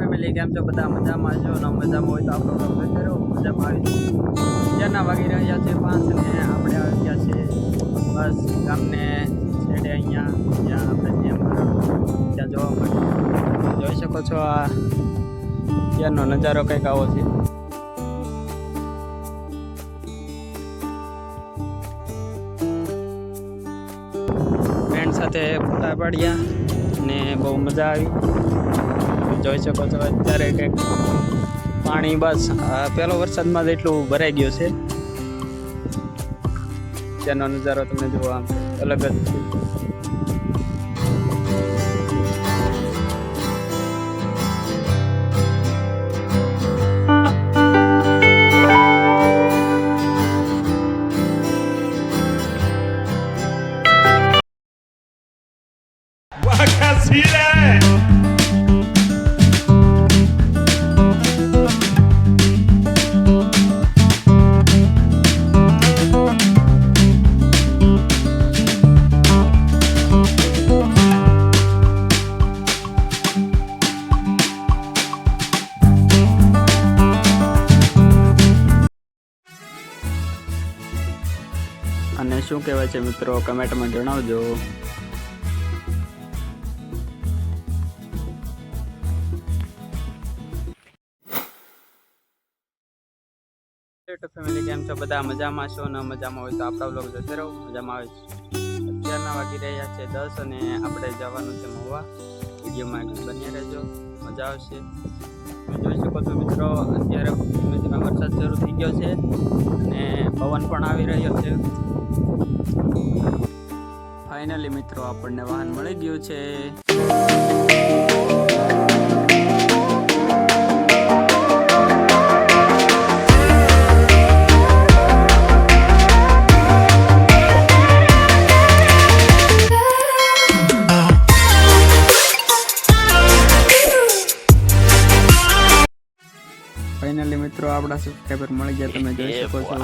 family કેમ છો બધા મજામાં છો ને મજામાં હોય તો આપણો બ્લોગ જોઈ રહ્યો મજામાં આવી ક્યારના વાગી રહ્યા છે 5 ને આપણે આવી ગયા છે બસ ગામને છેડે અહીંયા જ્યાં આપણે જેમ ત્યાં જોવા મળે જોઈ શકો છો આ ત્યાંનો નજારો કંઈક આવો છે ફ્રેન્ડ સાથે ફોટા પાડ્યા ને બહુ મજા આવી જોઈ શકો છો અત્યારે કંઈક પાણી બસ પહેલો વરસાદમાં જ એટલું ભરાઈ ગયું છે ત્યાંનો નજારો તમને જોવા અલગ જ છે અને શું કહેવાય છે મિત્રો કમેન્ટમાં જણાવજો ફેમિલી કેમ છો બધા મજામાં છો ને મજામાં હોય તો આપણા બ્લોગ જોતા રહો મજામાં આવે છે અત્યારના વાગી રહ્યા છે 10 અને આપણે જવાનું છે મહુવા વિડીયોમાં બન્યા રહેજો મજા આવશે જોઈ શકો છો મિત્રો અત્યારે ધીમે ધીમે વરસાદ શરૂ થઈ ગયો છે અને પવન પણ આવી રહ્યો છે ફાઇનલી મિત્રો આપણને વાહન મળી ગયું છે ફાઇનલી મિત્રો આપણા સબસ્ક્રાઇબર મળી ગયા તમે જોઈ શકો છો